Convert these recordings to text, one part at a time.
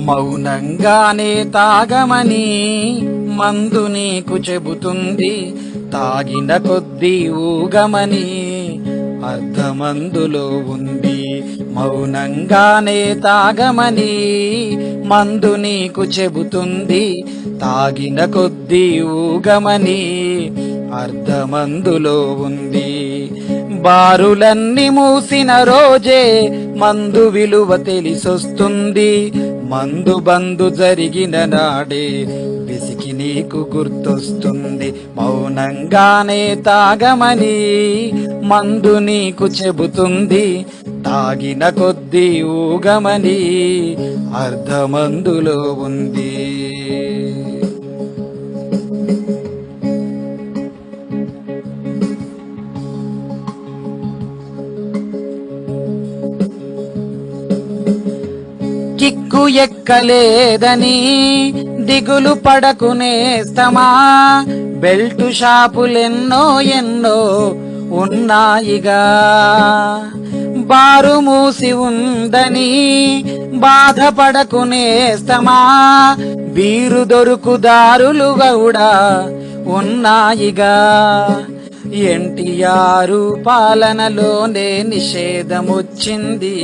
మౌనంగానే తాగమని మందు నీకు చెబుతుంది, తాగిన కొద్దీ ఊగమని అర్ధమందులో ఉంది. మౌనంగానే తాగమని మందు నీకు చెబుతుంది, తాగిన కొద్దీ ఊగమని అర్ధమందులో ఉంది. బారులన్నీ మూసిన రోజే మందు విలువ తెలిసొస్తుంది, మందు బందు జరిగిన నాడే పిసికి నీకు గుర్తొస్తుంది. మౌనంగానే తాగమని మందు నీకు చెబుతుంది, తాగిన కొద్దీ ఊగమని అర్ధమందులో ఉంది. కిక్కు ఎక్కలేదని దిగులు పడకునేస్తమా, బెల్టు షాపులెన్నో ఎన్నో ఉన్నాయిగా. బారు మూసి ఉందని బాధపడకునేస్తమా, బీరు దొరుకు దారులు కూడా ఉన్నాయిగా. ఎన్టీఆర్ పాలనలోనే నిషేధమొచ్చింది,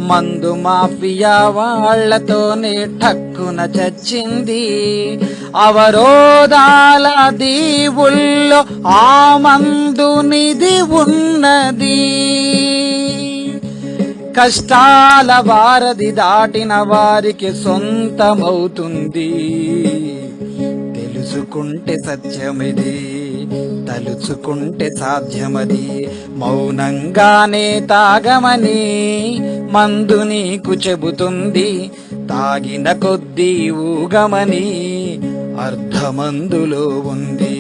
మందు మాఫియా వాళ్లతోనే ఠక్కున చచ్చింది. అవరోధాల దీవుల్లో ఆ మందు నిధి ఉన్నది, కష్టాల వారధి దాటిన వారికి సొంతమవుతుంది. తెలుసుకుంటే సత్యమిది, తలుచుకుంటే సాధ్యమది. మౌనంగానే తాగమని మందు నీకు చెబుతుంది, తాగిన కొద్దీ ఊగమని అర్ధమందులో ఉంది.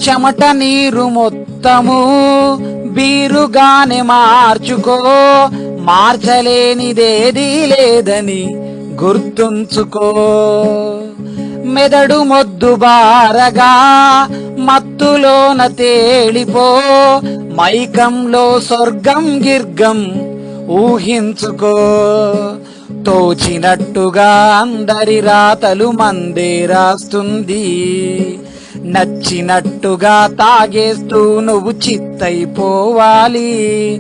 చెమట నీరు మొత్తము బీరుగానే మార్చుకో, మార్చలేనిదేదీ లేదని గుర్తుంచుకో. మెదడు మొద్దు బారగా మత్తులోన తేలిపో, మైకంలో స్వర్గం గిర్గం ఊహించుకో. తోచినట్టుగా అందరి రాతలు మందే రాస్తుంది, నచ్చినట్టుగా తాగేస్తూ నువ్వు చిత్తైపోవాలి.